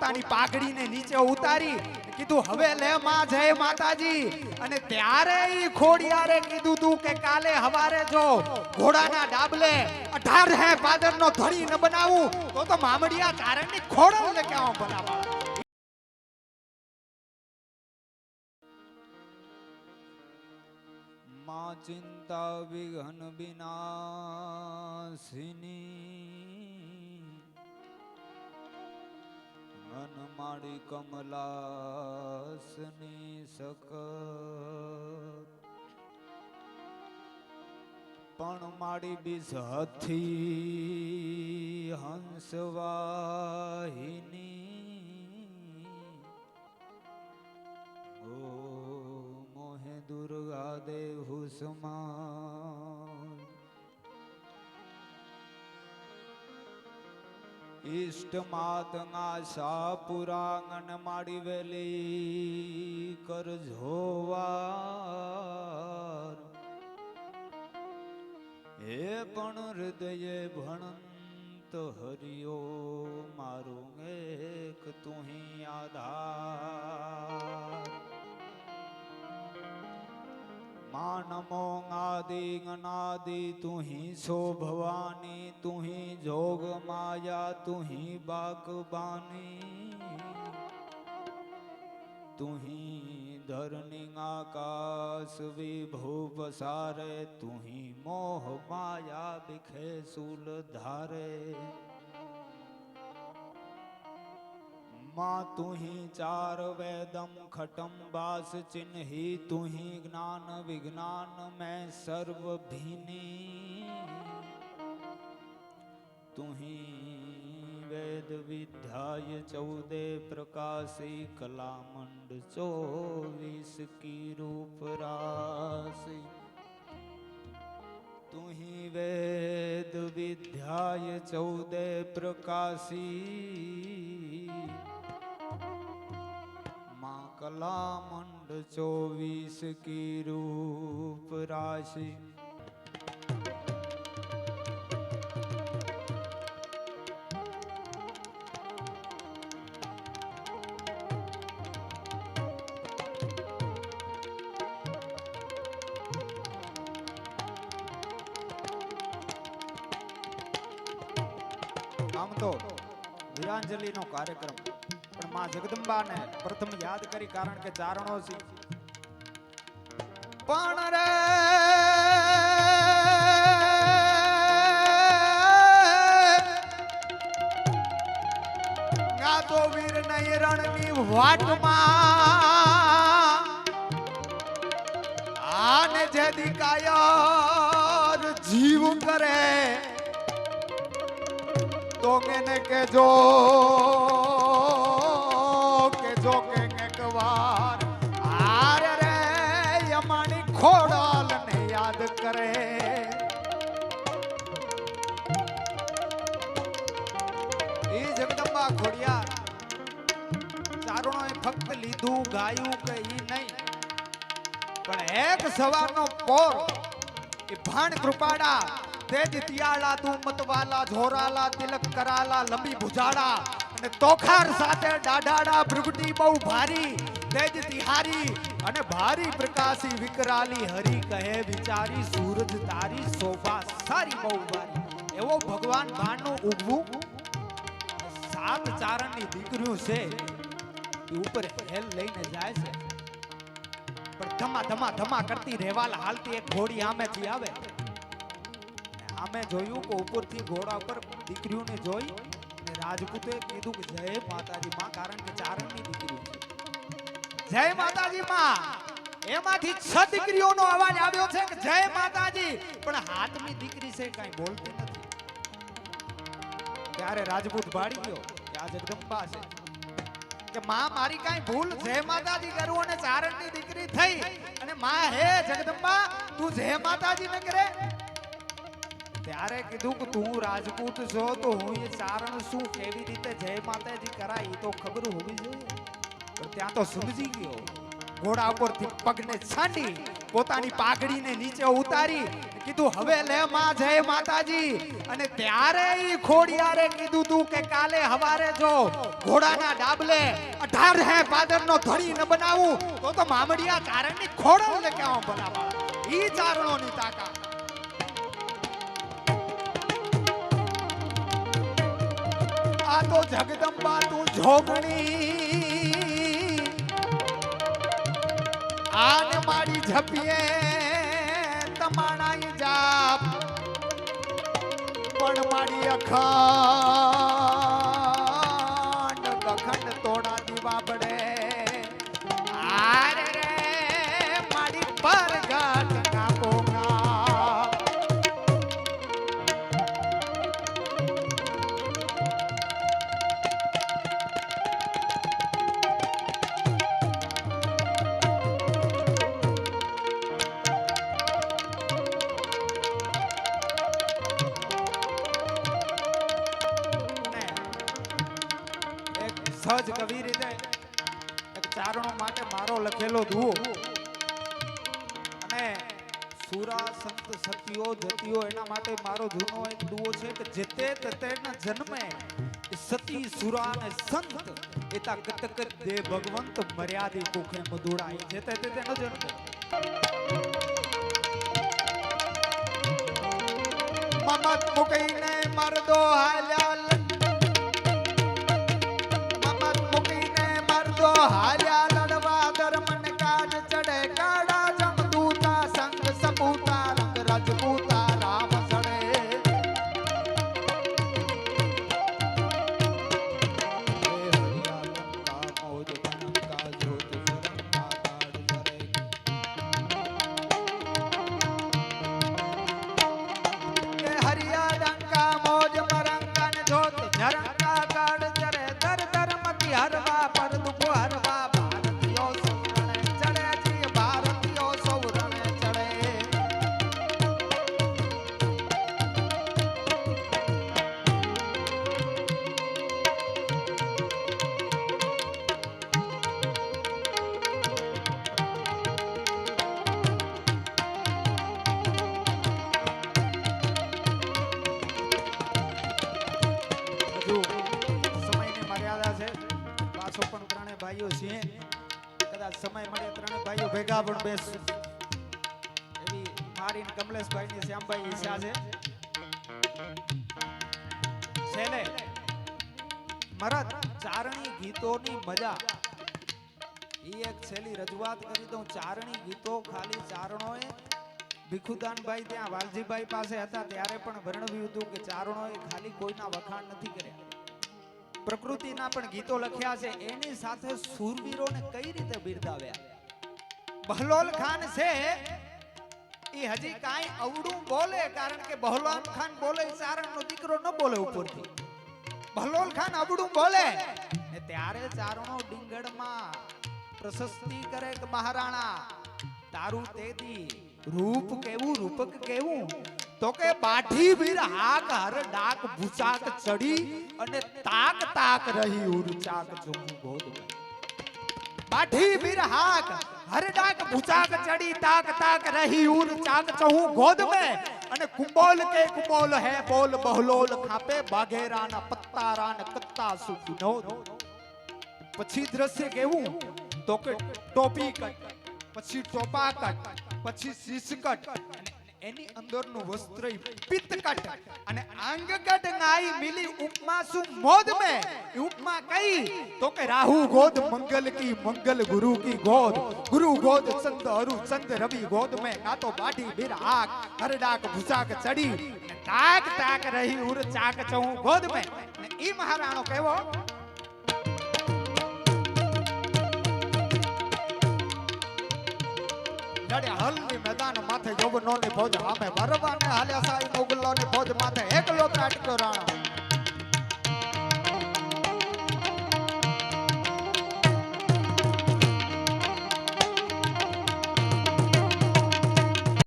પોતાની પાઘડીને નીચે ઉતારી કીધું હવે લે માં જય માતાજી. અને ત્યારે ઈ ખોડિયારે કીધું તું કે કાલે હવારે જો ઘોડાના ડાબલે 18 હે પાદરનો ધડી ન બનાવું તો મામડિયા તારણની ખોડલને કેવા બનાવવા. માં ચિંતા વિઘ્ન વિનાશિની મન માડી કમલાસની સક પણ માડી બીજ હથી હંસવાહિની ઓ મોહે દુર્ગા દેહુ સમાન ઈષ્ટ માતંગા શાપુરાંગન માડી વેલી કર જોવાર હે પણ હૃદયે ભણંત હરિયો મારું એક તુહી આધાર માં નમો આદિ અનાદિ તુહી સો ભવાની તુહી જોગ માયા તુહી બાકબાની તુહી ધરણી આકાશ વિભુ પસારે તુહી મોહ માયા બિખે સુલ ધારે माँ तुही चार वेदम खटम बास चिन्ही तुही ज्ञान विज्ञान में सर्व भीनी तुही वेद विद्याय 14 प्रकाशी कलामंड 24 की रूप राशि तुही वेद विद्याय 14 प्रकाशी कलामंड 24 की रूप राशि આમ તો વીરાંજલિ નો કાર્યક્રમ પણ માં જગદંબા ને પ્રથમ યાદ કરી કારણ કે ચારણો છે પણ રે આ તો વીર નય રણની વાટમાં આને જે દિકાયર જીવ કરે તો કેને કેજો ખોડલ ને યાદ કરે એ જગદંબા ખોડિયાર ચારણોએ ફક્ત લીધું ગાયું કે ઈ નહીં પણ એક સવારનો પોર એ ભાણ કૃપાડા તેજ તિયાળા તું મતવાલા ઝોરાલા તિલક કરાલા લંબી ભુજાડા અને તોખાર સાથે ડાઢાડા ભૃગટી બહુ ભારી તેજ તિહારી અને ભારી પ્રકાશી વિકરાલી હરી કહે વિચારી સૂરજ તારી શોભા સારી બહુ ભારી એવો ભગવાન ભાણનું ઉગવું 7 ચારણની દીકરીઓ છે એ ઉપર હેલ લઈને જાય છે પણ ધમા ધમા ધમા કરતી રેવાલ હાલતી એક ઘોડી આમેથી આવે આમે જોયું કે ઉપરથી ઘોડા ઉપર દીકરીઓને જોઈ અને રાજપૂતે કીધું કે જય માતાજી માં કારણ કે ચારણની દીકરી છે જય માતાજી માં એમાંથી 6 દીકરીઓનો અવાજ આવ્યો છે કે જય માતાજી પણ હાથની દીકરી છે કાઈ બોલતી નથી ત્યારે રાજપૂત ભાડી ગયો કે આ જગદંબા છે કે માં મારી કાઈ ભૂલ જય માતાજી કરું અને ચારણની દીકરી થઈ અને માં હે જગદંબા તું જય માતાજી ન કરે ત્યારે કીધું કે તું રાજપૂત છો તો હું એ ચારણ શું કેવી રીતે જય માતાજી કરાય એ તો ખબર હોવી જોઈએ ત્યાં તો સમજી ગયો ઘોડા ઉપરથી પગને છાંડી પોતાની પાઘડીને નીચે ઉતારી કીધું હવે લે માં જય માતાજી. અને ત્યારે ઈ ખોડિયારે કીધું તું કે કાલે હવારે જો ઘોડાના ડાબલે 18 હે પાદરનો ધણી ન બનાવું તો મામડિયા ચારણની ખોડલને કેવા બનાવવા. ઈ ચારણોની તાકાત. આ તો જગદંબા તું જોગણી આને મારી ઝપીએ તમાણાઈ જાપ પણ મારી અખંડ ગખંડ તોડા દીવા પડે. આરે રે મારી પરગટ કાપોગા. સહજ કવિ રીતે એક ચારણો માટે મારો લખેલો દુઓ અને સુરા સંત સતીઓ જતીઓ એના માટે મારો જૂનો એક દુઓ છે કે જેતે તતેના જન્મે સતી સુરા અને સંત એતા કતક દે ભગવંત મર્યાદી કુખે મધુડાઈ. જેતે તેનો જન્મ મમત મુકઈને મરદો હાલ્યા હાલ્યા લડવા ધર્મન કાજ ચડે કાળા જમદૂતા સંગ સપૂતા રંગ રાજપૂતા રામ સડે. હરિયા ડંકા મોજ મરંકન જોત ઝરંકા કાળ ચરે દર ધર્મથી હરવા પર દુખો હરવા. ભારતીયો સૌરણે ચડે જી ભારતીયો સૌરણે ચડે. સમયની મર્યાદા છે. પાછો પણ ત્રણે ભાઈઓ છીએ. કદાચ સમય મળે ત્રણે ભાઈઓ ભેગા પણ બેસ એવી મારી ને કમલેશભાઈ ની શ્યામભાઈ ઈચ્છા છે. છેલ્લે મરદ ચારણી ગીતોની મજા ઈ એક છેલ્લી રજૂઆત કરી દઉં. ચારણી ગીતો ખાલી ચારણોએ ભીખુદાનભાઈ ત્યાં વાલજીભાઈ પાસે હતા ત્યારે પણ વર્ણવ્યું હતું કે ચારણોએ ખાલી કોઈના વખાણ નથી કર્યા, પ્રકૃતિના પણ ગીતો લખ્યા છે. એની સાથે શૂરવીરોને કઈ રીતે બિરદાવ્યા. બહલોલ ખાન છે એ હજી કાંઈ અવડું બોલે કારણ કે બહલોલ ખાન બોલે ચારણનો દીકરો ન બોલે ઉપરથી. બહલોલ ખાન અવડું બોલે ને ત્યારે ચારણો ડીંગડમાં પ્રશસ્તિ કરે કે મહારાણા તારું તેદી રૂપ કેવું રૂપક કેવું તો કે બાઠી વીર હાક હર ડાક ભૂચાક ચડી અને તાક તાક રહી ઉરચાક જમુ ગોદ में. બાઠી વીર હાક હર ડાક ભૂચાક ચડી તાક તાક રહી ઉરચાક ચહુ ગોદ में. અને કુંબોલ કે કુંબોલ હે બોલ બહલોલ ખાપે બાઘેરા ના પત્તારા ને કત્તા સુવિનોદ. પછી દ્રશ્ય કેવું તો કે ટોપી કટ પછી ટોપા કટ પછી શીશકટ એની અંદરનું વસ્ત્ર પિત્તકટ અને અંગકટ નાઈ મિલી ઉપમા સુ મોદ में. ઉપમા કઈ તો કે રાહુ ગોદ મંગલ की मंगल गुरु की गोद गुरु गोद चंद अरु चंद रवि गोद में. का तो बाठी बीर आक हर डाक भुसाक चढ़ी ताक ताक रही उर चाक चहु गोद में. ई महाराणो केवो લડે હલની મેદાન માથે જોબનો ની ફોજ સામે વરવાને હાલ્યા સાઈ મોગલો ની ફોજ માથે એકલો ત્રાટક્યો રાણો.